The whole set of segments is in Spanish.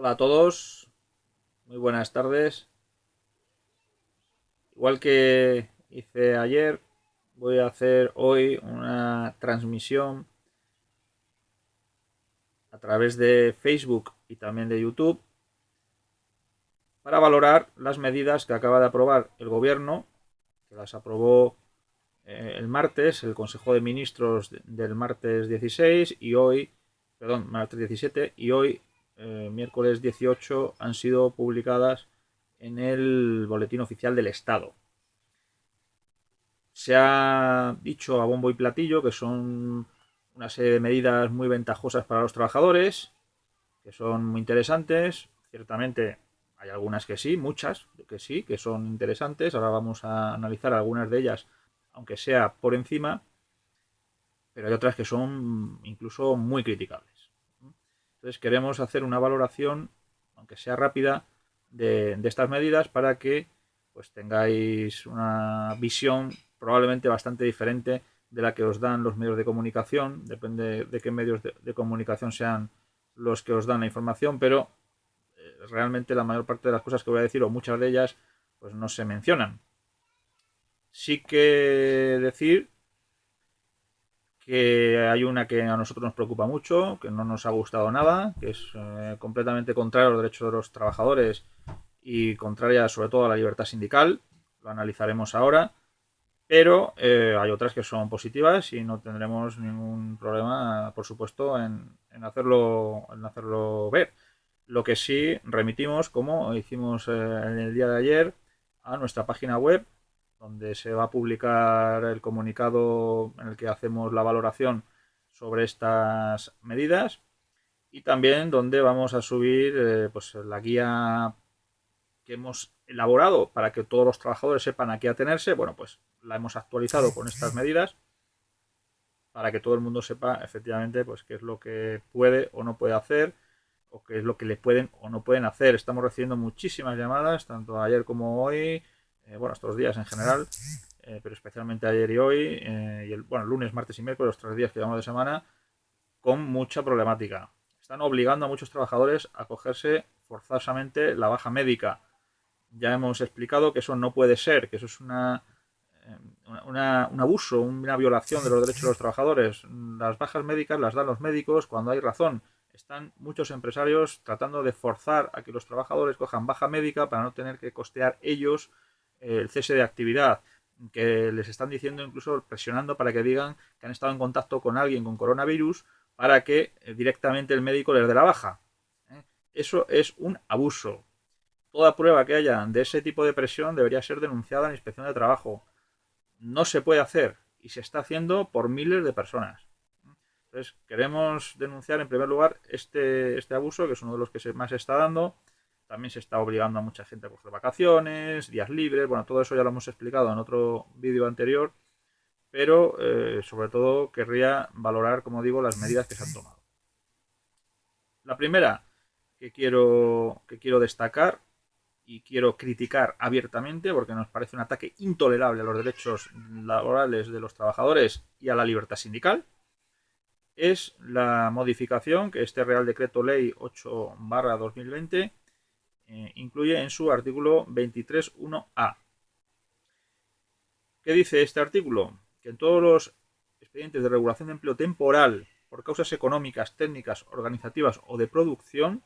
Hola a todos, muy buenas tardes. Igual que hice ayer, voy a hacer hoy una transmisión a través de Facebook y también de YouTube para valorar las medidas que acaba de aprobar el gobierno, que las aprobó el martes, el Consejo de Ministros del martes 16 y hoy, perdón, martes 17 y hoy, miércoles 18, han sido publicadas en el Boletín Oficial del Estado. Se ha dicho a bombo y platillo que son una serie de medidas muy ventajosas para los trabajadores, que son muy interesantes. Ciertamente hay algunas que sí, muchas que sí, que son interesantes. Ahora vamos a analizar algunas de ellas, aunque sea por encima, pero hay otras que son incluso muy criticables. Entonces queremos hacer una valoración, aunque sea rápida, de estas medidas para que pues tengáis una visión probablemente bastante diferente de la que os dan los medios de comunicación. Depende de qué medios de comunicación sean los que os dan la información, pero realmente la mayor parte de las cosas que voy a decir, o muchas de ellas, pues no se mencionan. Sí que decir que hay una que a nosotros nos preocupa mucho, que no nos ha gustado nada, que es completamente contraria a los derechos de los trabajadores y contraria sobre todo a la libertad sindical. Lo analizaremos ahora, pero hay otras que son positivas y no tendremos ningún problema, por supuesto, en hacerlo ver. Lo que sí remitimos, como hicimos en el día de ayer, a nuestra página web, donde se va a publicar el comunicado en el que hacemos la valoración sobre estas medidas y también donde vamos a subir pues la guía que hemos elaborado para que todos los trabajadores sepan a qué atenerse. Bueno, pues la hemos actualizado con estas medidas para que todo el mundo sepa efectivamente pues qué es lo que puede o no puede hacer o qué es lo que le pueden o no pueden hacer. Estamos recibiendo muchísimas llamadas, tanto ayer como hoy, bueno, estos días en general, pero especialmente ayer y hoy, y bueno, lunes, martes y miércoles, los 3 días que llevamos de semana, con mucha problemática. Están obligando a muchos trabajadores a cogerse forzosamente la baja médica. Ya hemos explicado que eso no puede ser, que eso es un abuso, una violación de los derechos de los trabajadores. Las bajas médicas las dan los médicos cuando hay razón. Están muchos empresarios tratando de forzar a que los trabajadores cojan baja médica para no tener que costear ellos el cese de actividad, que les están diciendo, incluso presionando para que digan que han estado en contacto con alguien con coronavirus para que directamente el médico les dé la baja. Eso es un abuso. Toda prueba que haya de ese tipo de presión debería ser denunciada en la Inspección de Trabajo. No se puede hacer y se está haciendo por miles de personas. Entonces, queremos denunciar en primer lugar este abuso, que es uno de los que más se está dando. También se está obligando a mucha gente a coger vacaciones, días libres. Bueno, todo eso ya lo hemos explicado en otro vídeo anterior, pero sobre todo querría valorar, como digo, las medidas que se han tomado. La primera que quiero destacar y quiero criticar abiertamente porque nos parece un ataque intolerable a los derechos laborales de los trabajadores y a la libertad sindical, es la modificación que este Real Decreto Ley 8/2020 incluye en su artículo 23.1a. ¿Qué dice este artículo? Que en todos los expedientes de regulación de empleo temporal por causas económicas, técnicas, organizativas o de producción,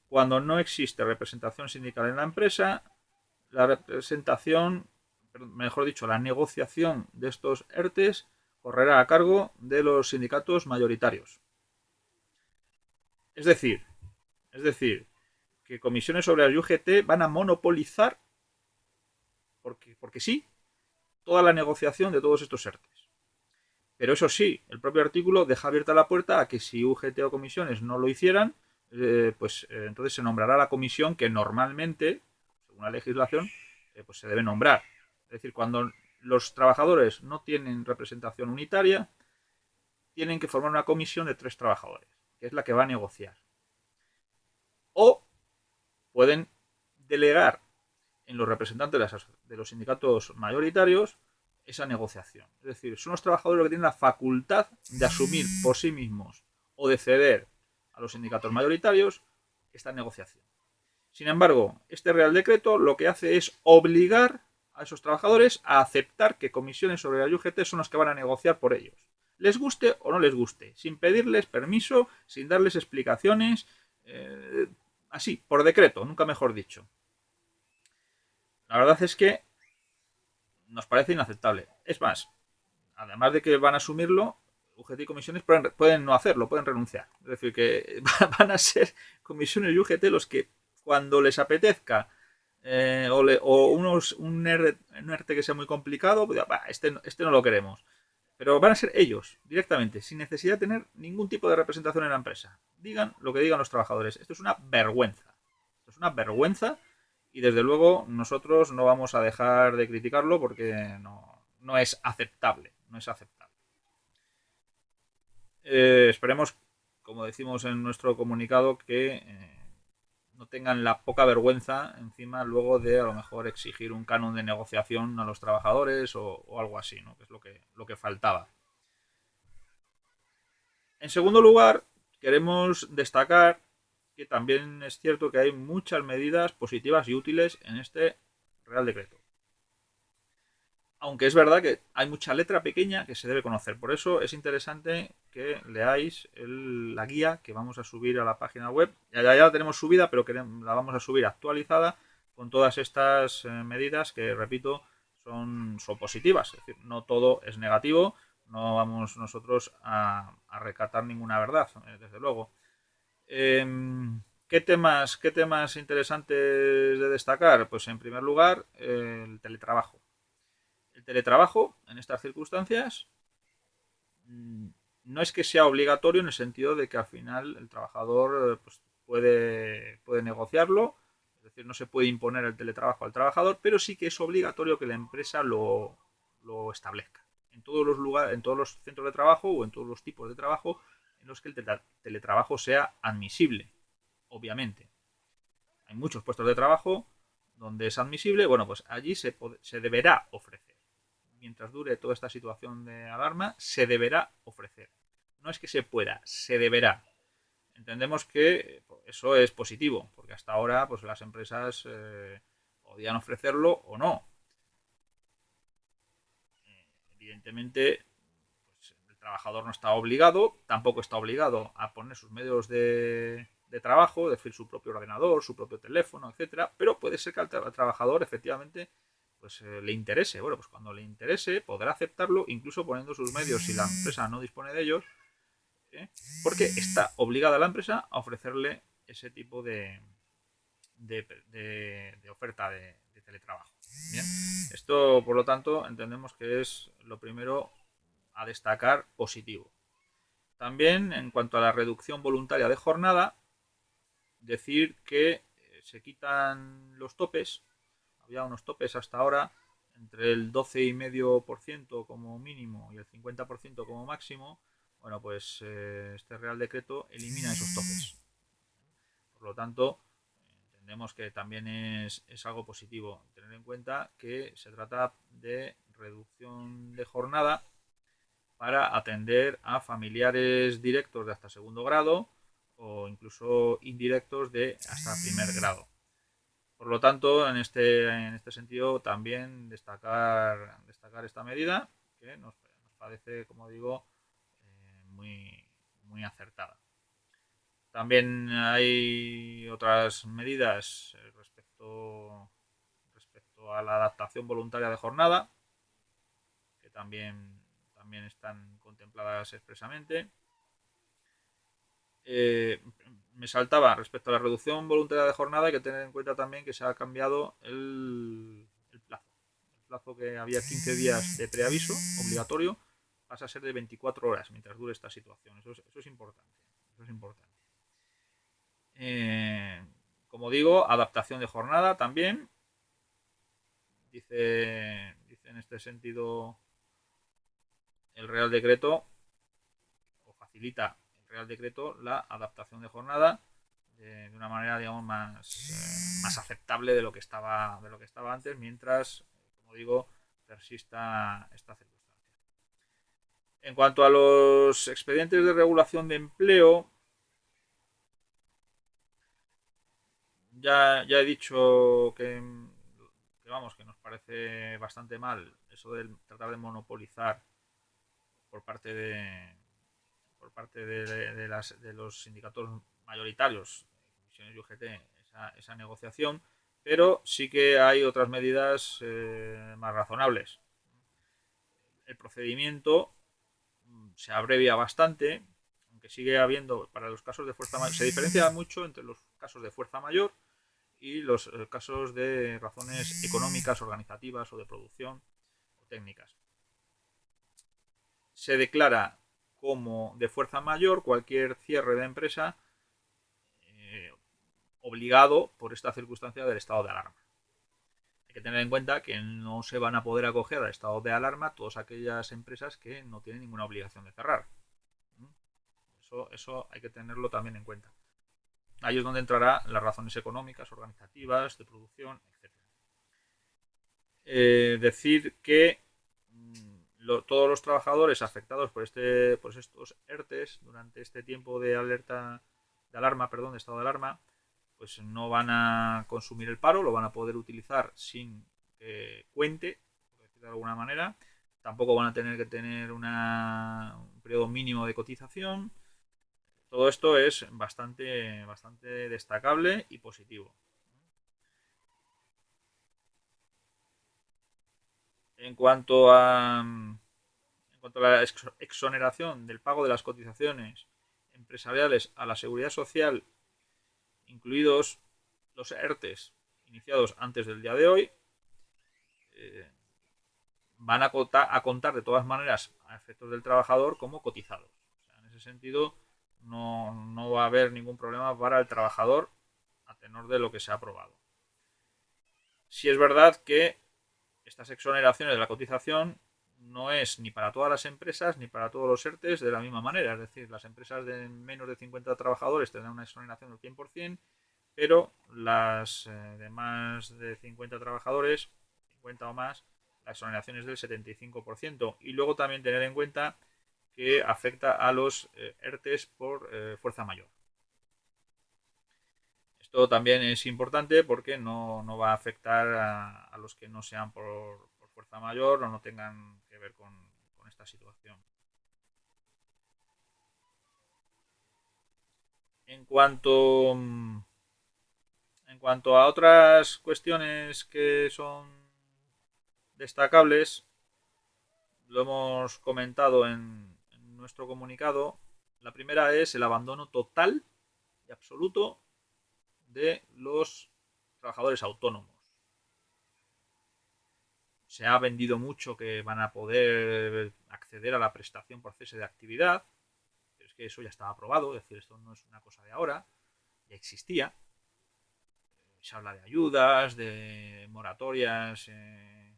cuando no existe representación sindical en la empresa, la representación, mejor dicho, la negociación de estos ERTES correrá a cargo de los sindicatos mayoritarios. Es decir, es decir, que comisiones obreras y UGT van a monopolizar, porque sí, toda la negociación de todos estos ERTES. Pero eso sí, el propio artículo deja abierta la puerta a que si UGT o comisiones no lo hicieran, entonces se nombrará la comisión que normalmente, según la legislación, pues se debe nombrar. Es decir, cuando los trabajadores no tienen representación unitaria, tienen que formar una comisión de 3 trabajadores, que es la que va a negociar. O pueden delegar en los representantes de los sindicatos mayoritarios esa negociación. Es decir, son los trabajadores los que tienen la facultad de asumir por sí mismos o de ceder a los sindicatos mayoritarios esta negociación. Sin embargo, este Real Decreto lo que hace es obligar a esos trabajadores a aceptar que comisiones sobre la UGT son los que van a negociar por ellos. Les guste o no les guste, sin pedirles permiso, sin darles explicaciones, así, por decreto, nunca mejor dicho. La verdad es que nos parece inaceptable. Es más, además de que van a asumirlo, UGT y comisiones pueden no hacerlo, pueden renunciar. Es decir, que van a ser comisiones y UGT los que cuando les apetezca un ERTE que sea muy complicado, pues, este no lo queremos. Pero van a ser ellos, directamente, sin necesidad de tener ningún tipo de representación en la empresa. Digan lo que digan los trabajadores. Esto es una vergüenza. Esto es una vergüenza y desde luego nosotros no vamos a dejar de criticarlo porque no es aceptable. No es aceptable. Esperemos, como decimos en nuestro comunicado, que no tengan la poca vergüenza encima luego de a lo mejor exigir un canon de negociación a los trabajadores o algo así, ¿no? Que es lo que faltaba. En segundo lugar, queremos destacar que también es cierto que hay muchas medidas positivas y útiles en este Real Decreto. Aunque es verdad que hay mucha letra pequeña que se debe conocer. Por eso es interesante que leáis la guía que vamos a subir a la página web. Ya la tenemos subida, pero la vamos a subir actualizada con todas estas medidas que, repito, son positivas. Es decir, no todo es negativo. No vamos nosotros a recatar ninguna verdad, desde luego. ¿Qué temas interesantes de destacar? Pues en primer lugar, el teletrabajo. El teletrabajo, en estas circunstancias, no es que sea obligatorio en el sentido de que al final el trabajador pues, puede negociarlo, es decir, no se puede imponer el teletrabajo al trabajador, pero sí que es obligatorio que la empresa lo establezca. En todos los lugares, en todos los centros de trabajo o en todos los tipos de trabajo en los que el teletrabajo sea admisible, obviamente. Hay muchos puestos de trabajo donde es admisible, bueno, pues allí se deberá ofrecer. Mientras dure toda esta situación de alarma, se deberá ofrecer. No es que se pueda, se deberá. Entendemos que eso es positivo, porque hasta ahora pues las empresas podían ofrecerlo o no. Evidentemente, pues, el trabajador no está obligado, tampoco está obligado a poner sus medios de trabajo, es decir, su propio ordenador, su propio teléfono, etcétera, pero puede ser que al trabajador efectivamente pues le interese. Bueno, pues cuando le interese podrá aceptarlo, incluso poniendo sus medios si la empresa no dispone de ellos, porque está obligada la empresa a ofrecerle ese tipo de oferta de teletrabajo. Bien, esto por lo tanto entendemos que es lo primero a destacar positivo. También en cuanto a la reducción voluntaria de jornada, decir que se quitan los topes. Había unos topes hasta ahora entre el 12,5% como mínimo y el 50% como máximo. Bueno, pues este Real Decreto elimina esos topes. Por lo tanto, entendemos que también es algo positivo. Tener en cuenta que se trata de reducción de jornada para atender a familiares directos de hasta segundo grado o incluso indirectos de hasta primer grado. Por lo tanto, en este sentido, también destacar esta medida que nos parece, como digo, muy acertada. También hay otras medidas respecto a la adaptación voluntaria de jornada, que también están contempladas expresamente. Me saltaba respecto a la reducción voluntaria de jornada, hay que tener en cuenta también que se ha cambiado el plazo. El plazo que había 15 días de preaviso obligatorio pasa a ser de 24 horas mientras dure esta situación. Eso es importante. Eso es importante. Como digo, adaptación de jornada también. Dice en este sentido el Real Decreto, o facilita el Real Decreto la adaptación de jornada de una manera, digamos, más aceptable de lo que estaba antes, mientras, como digo, persista esta circunstancia. En cuanto a los expedientes de regulación de empleo, ya he dicho vamos, que nos parece bastante mal eso de tratar de monopolizar por parte de los sindicatos mayoritarios, comisiones y UGT, esa negociación, pero sí que hay otras medidas más razonables. El procedimiento se abrevia bastante, aunque sigue habiendo para los casos de fuerza mayor, se diferencia mucho entre los casos de fuerza mayor y los casos de razones económicas, organizativas o de producción o técnicas. Se declara como de fuerza mayor cualquier cierre de empresa obligado por esta circunstancia del estado de alarma. Hay que tener en cuenta que no se van a poder acoger al estado de alarma todas aquellas empresas que no tienen ninguna obligación de cerrar. Eso hay que tenerlo también en cuenta. Ahí es donde entrarán las razones económicas, organizativas, de producción, etc. Decir que todos los trabajadores afectados por estos ERTES durante este tiempo de de estado de alarma, pues no van a consumir el paro, lo van a poder utilizar sin que cuente, por decirlo de alguna manera. Tampoco van a tener que tener un periodo mínimo de cotización. Todo esto es bastante destacable y positivo. En cuanto a la exoneración del pago de las cotizaciones empresariales a la seguridad social, incluidos los ERTES iniciados antes del día de hoy, van a contar de todas maneras a efectos del trabajador como cotizados. O sea, en ese sentido, no va a haber ningún problema para el trabajador a tenor de lo que se ha aprobado. Si es verdad que estas exoneraciones de la cotización no es ni para todas las empresas ni para todos los ERTES de la misma manera. Es decir, las empresas de menos de 50 trabajadores tendrán una exoneración del 100%, pero las de más de 50 trabajadores, 50 o más, la exoneración es del 75%. Y luego también tener en cuenta que afecta a los ERTES por fuerza mayor. Esto también es importante porque no va a afectar a los que no sean por fuerza mayor o no tengan que ver con esta situación. En cuanto, en cuanto a otras cuestiones que son destacables, lo hemos comentado en nuestro comunicado. La primera es el abandono total y absoluto de los trabajadores autónomos. Se ha vendido mucho que van a poder acceder a la prestación por cese de actividad, pero es que eso ya estaba aprobado, es decir, esto no es una cosa de ahora, ya existía. Se habla de ayudas, de moratorias en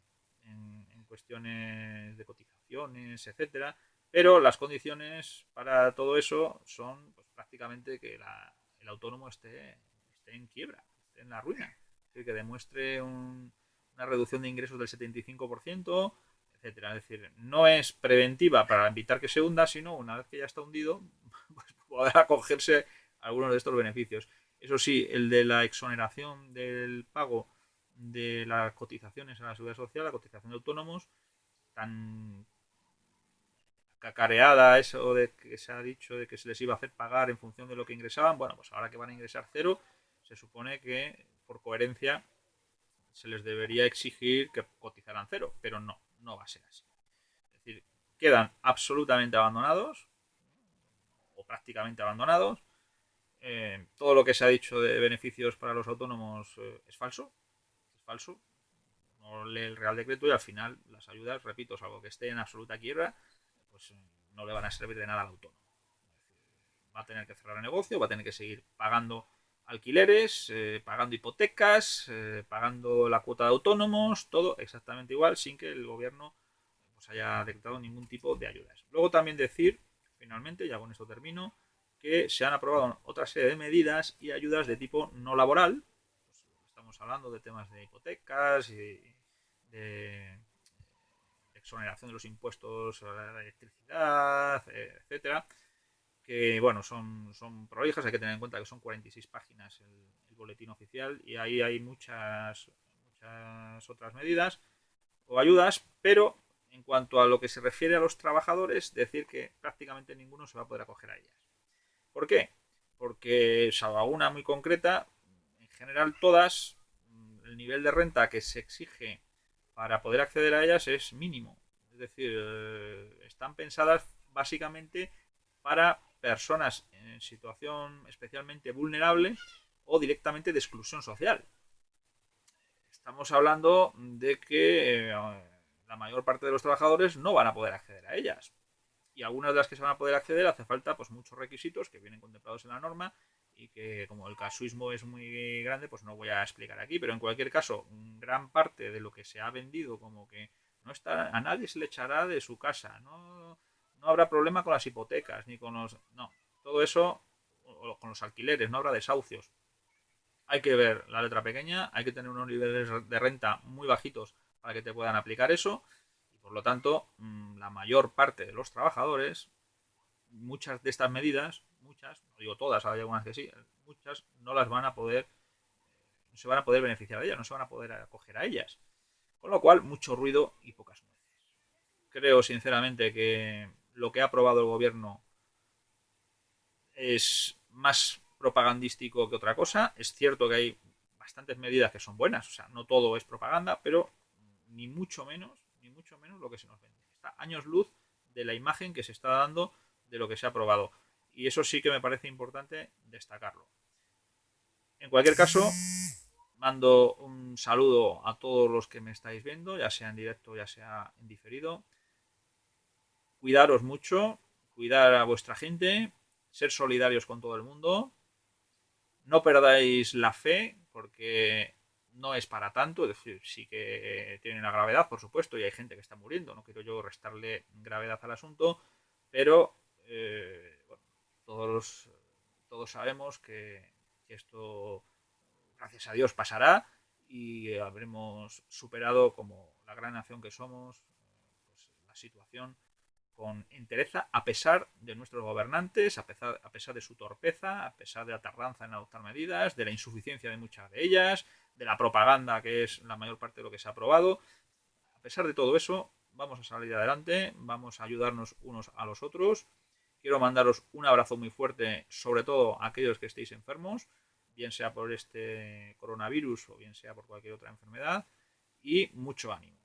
cuestiones de cotizaciones, etcétera, pero las condiciones para todo eso son pues, prácticamente que el autónomo esté en quiebra, esté en la ruina, es decir, que demuestre una reducción de ingresos del 75%, etcétera. Es decir, no es preventiva para evitar que se hunda, sino una vez que ya está hundido, pues poder acogerse a algunos de estos beneficios. Eso sí, el de la exoneración del pago de las cotizaciones a la seguridad social, la cotización de autónomos, tan cacareada eso de que se ha dicho de que se les iba a hacer pagar en función de lo que ingresaban, bueno, pues ahora que van a ingresar cero, se supone que por coherencia se les debería exigir que cotizaran cero, pero no va a ser así. Es decir, quedan absolutamente abandonados o prácticamente abandonados. Todo lo que se ha dicho de beneficios para los autónomos es falso. Es falso. No lee el Real Decreto y al final las ayudas, repito, salvo que esté en absoluta quiebra, pues no le van a servir de nada al autónomo. Va a tener que cerrar el negocio, va a tener que seguir pagando alquileres, pagando hipotecas, pagando la cuota de autónomos, todo exactamente igual, sin que el gobierno pues, haya decretado ningún tipo de ayudas. Luego también decir, finalmente, ya con esto termino, que se han aprobado otra serie de medidas y ayudas de tipo no laboral. Pues, estamos hablando de temas de hipotecas y de exoneración de los impuestos a la electricidad, etcétera, que bueno, son prolijas, hay que tener en cuenta que son 46 páginas el boletín oficial, y ahí hay muchas otras medidas o ayudas, pero en cuanto a lo que se refiere a los trabajadores, decir que prácticamente ninguno se va a poder acoger a ellas. ¿Por qué? Porque, salvo alguna muy concreta, en general todas, el nivel de renta que se exige para poder acceder a ellas es mínimo. Es decir, están pensadas básicamente para personas en situación especialmente vulnerable o directamente de exclusión social. Estamos hablando de que la mayor parte de los trabajadores no van a poder acceder a ellas. Y algunas de las que se van a poder acceder hace falta pues muchos requisitos que vienen contemplados en la norma y que, como el casuismo es muy grande, pues no voy a explicar aquí, pero en cualquier caso, gran parte de lo que se ha vendido como que no está, a nadie se le echará de su casa, no habrá problema con las hipotecas, ni con los... No, todo eso, o con los alquileres, no habrá desahucios. Hay que ver la letra pequeña, hay que tener unos niveles de renta muy bajitos para que te puedan aplicar eso, y por lo tanto, la mayor parte de los trabajadores, muchas de estas medidas, muchas, no digo todas, hay algunas que sí, muchas no las van a poder, no se van a poder beneficiar de ellas, no se van a poder acoger a ellas. Con lo cual, mucho ruido y pocas nueces. Creo sinceramente que lo que ha aprobado el gobierno es más propagandístico que otra cosa. Es cierto que hay bastantes medidas que son buenas, o sea, no todo es propaganda, pero ni mucho menos lo que se nos vende. Está años luz de la imagen que se está dando de lo que se ha aprobado. Y eso sí que me parece importante destacarlo. En cualquier caso, mando un saludo a todos los que me estáis viendo, ya sea en directo, ya sea en diferido. Cuidaros mucho, cuidar a vuestra gente, ser solidarios con todo el mundo. No perdáis la fe, porque no es para tanto, es decir, sí que tiene una gravedad, por supuesto, y hay gente que está muriendo, no quiero yo restarle gravedad al asunto, pero bueno, todos sabemos que esto, gracias a Dios, pasará y habremos superado, como la gran nación que somos, pues, la situación con entereza, a pesar de nuestros gobernantes, a pesar de su torpeza, a pesar de la tardanza en adoptar medidas, de la insuficiencia de muchas de ellas, de la propaganda, que es la mayor parte de lo que se ha aprobado. A pesar de todo eso, vamos a salir adelante, vamos a ayudarnos unos a los otros. Quiero mandaros un abrazo muy fuerte, sobre todo a aquellos que estéis enfermos, bien sea por este coronavirus o bien sea por cualquier otra enfermedad, y mucho ánimo.